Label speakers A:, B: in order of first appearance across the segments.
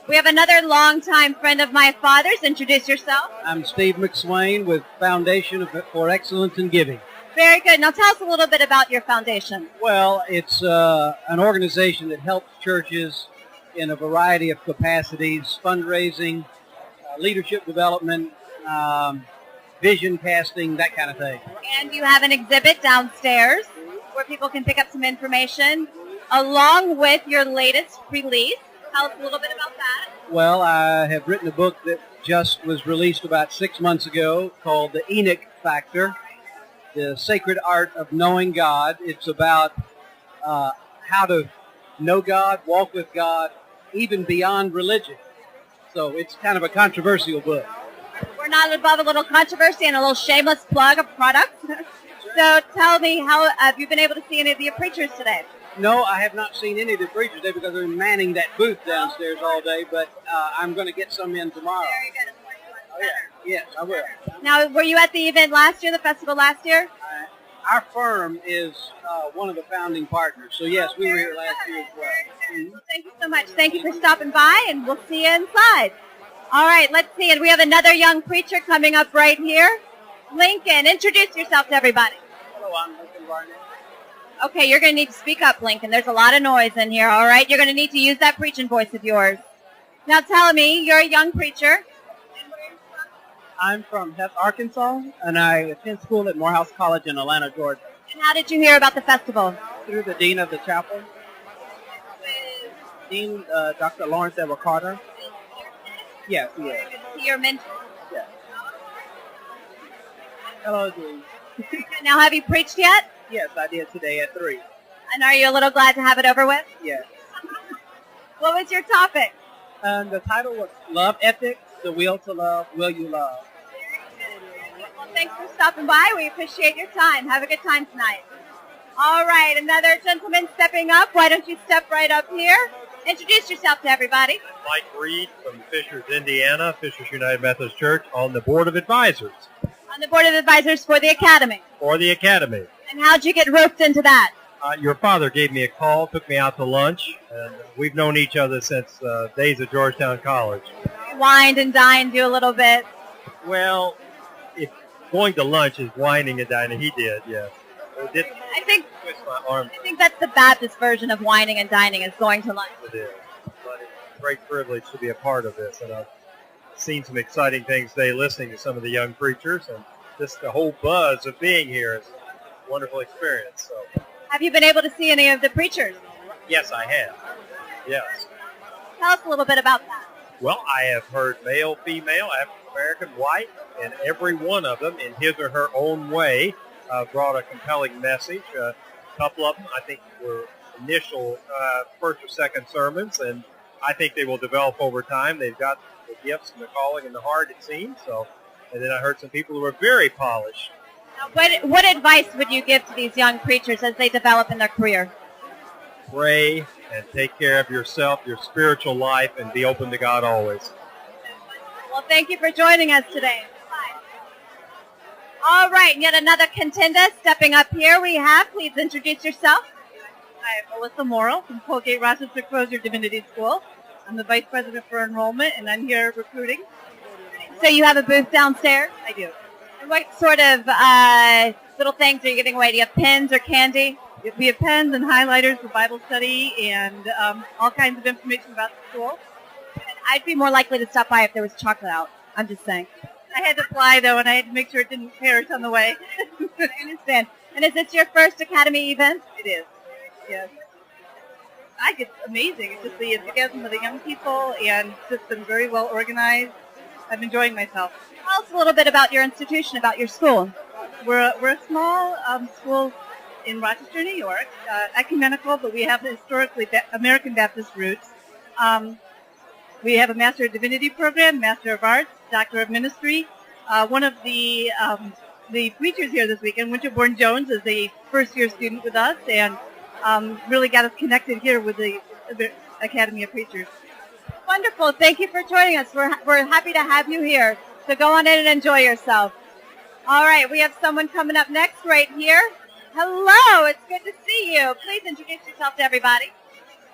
A: We have another longtime friend of my father's. Introduce yourself.
B: I'm Steve McSwain with Foundation for Excellence in Giving.
A: Very good. Now tell us a little bit about your foundation.
B: Well, it's an organization that helps churches in a variety of capacities, fundraising, leadership development, vision casting, that kind of thing.
A: And you have an exhibit downstairs where people can pick up some information along with your latest release. Tell us a little bit about that.
B: Well, I have written a book that just was released about 6 months ago called The Enoch Factor, The Sacred Art of Knowing God. It's about how to know God, walk with God, even beyond religion. So it's kind of a controversial book.
A: We're not above a little controversy and a little shameless plug of products. So tell me, how have you been able to see any of your preachers today?
B: No, I have not seen any of the preachers today because I've been manning that booth downstairs all day, but I'm going to get some in tomorrow.
A: Very good.
B: Oh, yeah. Yes, I will.
A: Now, were you at the event last year, the festival last year?
B: Our firm is one of the founding partners, so yes, we were here last year as well.
A: Well, thank you so much. Thank you for stopping by, and we'll see you inside. All right, let's see it. We have another young preacher coming up right here. Lincoln, introduce yourself to everybody.
B: Hello, I'm Lincoln Barnett.
A: Okay, you're going to need to speak up, Lincoln. There's a lot of noise in here, all right? You're going to need to use that preaching voice of yours. Now tell me, you're a young preacher.
C: I'm from Hess, Arkansas, and I attend school at Morehouse College in Atlanta, Georgia.
A: And how did you hear about the festival?
C: Through the dean of the chapel, Dean Dr. Lawrence Edward Carter. Yes, he is.
A: Your mentor.
C: Yes. Hello, Dean.
A: Now, have you preached yet?
C: Yes, I did today at 3.
A: And are you a little glad to have it over with?
C: Yes.
A: What was your topic?
C: The title was Love Ethics, The Will to Love, Will You Love?
A: Well, thanks for stopping by. We appreciate your time. Have a good time tonight. All right, another gentleman stepping up. Why don't you step right up here? Introduce yourself to everybody.
D: Mike Reed from Fishers, Indiana, Fishers United Methodist Church, on the Board of Advisors.
A: On the Board of Advisors for the Academy.
D: For the Academy.
A: And how'd you get roped into that?
D: Your father gave me a call, took me out to lunch, and we've known each other since days at Georgetown College.
A: Wined and dined you a little bit.
D: Well, if going to lunch is whining and dining, he did, yes. It did
A: I think
D: twist my arm.
A: I think that's the Baptist version of whining and dining, is going to lunch.
D: It is. But it's a great privilege to be a part of this, and I've seen some exciting things today listening to some of the young preachers, and just the whole buzz of being here is a wonderful experience. So,
A: Have you been able to see any of the preachers?
D: yes, I have. Yes.
A: Tell us a little bit about that.
D: Well, I have heard male, female, African American, white, and every one of them, in his or her own way, brought a compelling message. A couple of them, I think, were initial first or second sermons, and I think they will develop over time. They've got the gifts and the calling and the heart, it seems. So, and then I heard some people who were very polished.
A: Now, what advice would you give to these young preachers as they develop in their career?
D: Pray and take care of yourself, your spiritual life, and be open to God always.
A: Well, thank you for joining us today. All right, yet another contender stepping up here we have. Please introduce yourself.
E: Hi, I'm Melissa Morrill from Colgate Rochester Crozier Divinity School. I'm the Vice President for Enrollment, and I'm here recruiting.
A: So you have a booth downstairs?
E: I do.
A: And what sort of little things are you giving away? Do you have pens or candy?
E: We have pens and highlighters for Bible study and all kinds of information about the school.
A: I'd be more likely to stop by if there was chocolate out. I'm just saying.
E: I had to fly, though, and I had to make sure it didn't perish on the way.
A: I understand. And is this your first Academy event?
E: It is, yes. I think it's amazing. It's just the enthusiasm of the young people, and it's just been very well organized. I'm enjoying myself.
A: Tell us a little bit about your institution, about your school.
E: We're a small school in Rochester, New York, ecumenical, but we have historically American Baptist roots. We have a Master of Divinity program, Master of Arts, Doctor of Ministry. One of the preachers here this weekend, Winterbourne Jones, is a first-year student with us, and really got us connected here with the Academy of Preachers.
A: Wonderful. Thank you for joining us. We're happy to have you here. So go on in and enjoy yourself. All right, we have someone coming up next right here. Hello, it's good to see you. Please introduce yourself to everybody.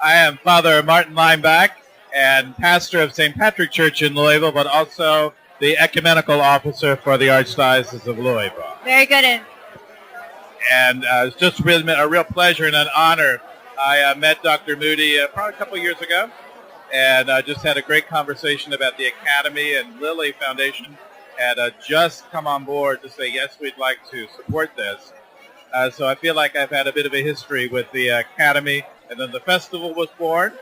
F: I am Father Martin Lineback, and pastor of St. Patrick Church in Louisville, but also the ecumenical officer for the Archdiocese of Louisville.
A: Very good.
F: And it's just really a real pleasure and an honor. I met Dr. Moody probably a couple years ago, and just had a great conversation about the Academy, and Lilly Foundation had just come on board to say, yes, we'd like to support this. So I feel like I've had a bit of a history with the Academy, and then the festival was born.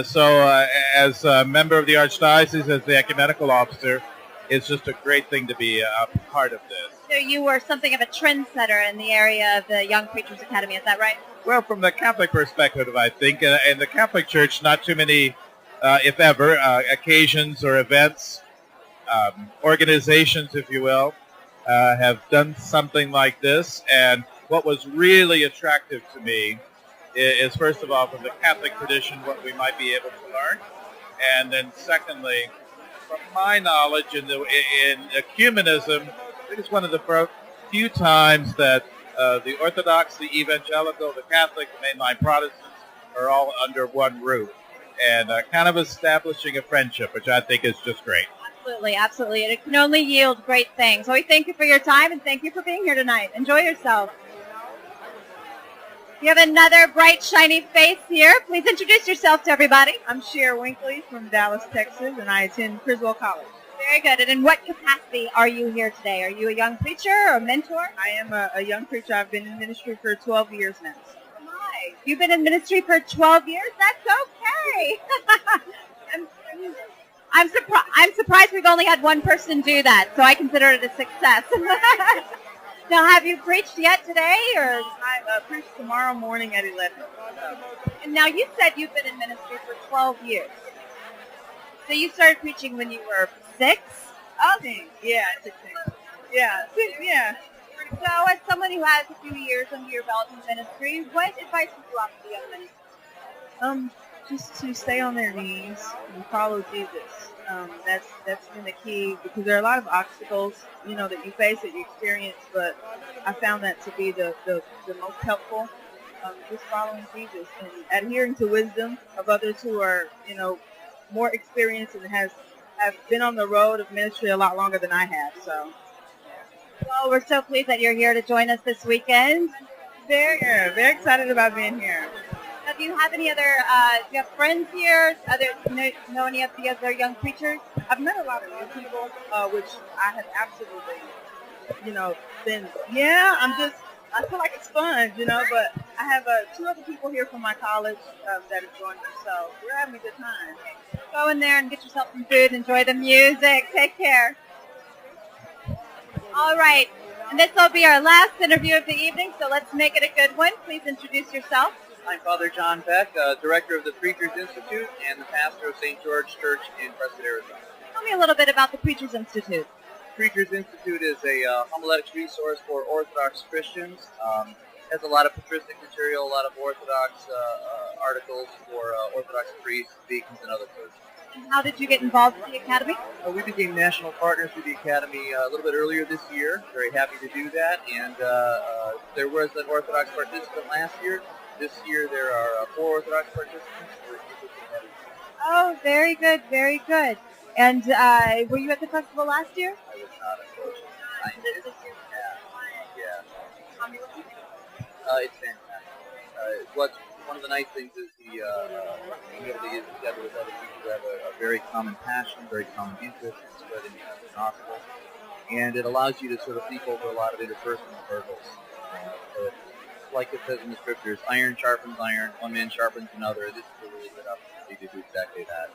F: So as a member of the Archdiocese, as the ecumenical officer, it's just a great thing to be a part of this.
A: So you were something of a trendsetter in the area of the Young Preachers Academy, is that right?
F: Well, from the Catholic perspective, I think, in the Catholic Church, not too many, if ever, occasions or events, organizations, if you will, have done something like this. And what was really attractive to me is, first of all, from the Catholic tradition, what we might be able to learn. And then secondly, from my knowledge in ecumenism, I think it's one of the few times that the Orthodox, the Evangelical, the Catholic, the mainline Protestants are all under one roof, and kind of establishing a friendship, which I think is just great.
A: Absolutely, absolutely. And it can only yield great things. So we thank you for your time, and thank you for being here tonight. Enjoy yourself. You have another bright, shiny face here. Please introduce yourself to everybody.
E: I'm Cher Winkley from Dallas, Texas, and I attend Criswell College.
A: Very good. And in what capacity are you here today? Are you a young preacher or a mentor?
E: I am a young preacher. I've been in ministry for 12 years now.
A: Oh my. You've been in ministry for 12 years? That's okay. I'm surprised we've only had one person do that, so I consider it a success. Now, have you preached yet today? Or
E: I preach tomorrow morning at 11.
A: And now you said you've been in ministry for 12 years. So you started preaching when you were 6?
E: Oh, yeah, 16. Yeah, yeah.
A: So as someone who has a few years under your belt in ministry, what advice would you offer the young ministers?
E: Just to stay on their knees and follow Jesus. That's been the key, because there are a lot of obstacles, that you face, that you experience, but I found that to be the most helpful. Just following Jesus and adhering to wisdom of others who are, more experienced and have been on the road of ministry a lot longer than I have. So,
A: well, we're so pleased that you're here to join us this weekend.
E: Very excited about being here.
A: Now, do you have any other? Do you have friends here? Know any of the other young preachers?
E: I've met a lot of new people, which I have absolutely, been. Yeah, I feel like it's fun, but I have 2 other people here from my college that have joined us, so we're having a good time.
A: Go in there and get yourself some food, enjoy the music. Take care. All right, and this will be our last interview of the evening, so let's make it a good one. Please introduce yourself.
B: I'm Father John Peck, director of the Preachers Institute and the pastor of St. George Church in Prescott, Arizona.
A: Tell me a little bit about the Preachers Institute.
B: Preachers Institute is a homiletics resource for Orthodox Christians. Has a lot of patristic material, a lot of Orthodox articles for Orthodox priests, deacons, and other clergy.
A: And how did you get involved with the Academy?
B: We became national partners with the Academy a little bit earlier this year. Very happy to do that. And there was an Orthodox participant last year. This year there are 4 Orthodox participants.
A: Oh, very good, very good. And were you at the festival last year?
B: I was not, unfortunately. It's fantastic. What's one of the nice things is being able to get together with other people who have a very common passion, very common interest in spreading the gospel, and it allows you to sort of leap over a lot of interpersonal hurdles. So like it says in the scriptures, iron sharpens iron, one man sharpens another. This is a really good opportunity to do exactly that.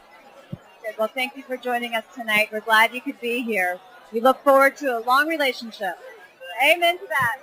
A: Good. Well, thank you for joining us tonight. We're glad you could be here. We look forward to a long relationship. Amen to that.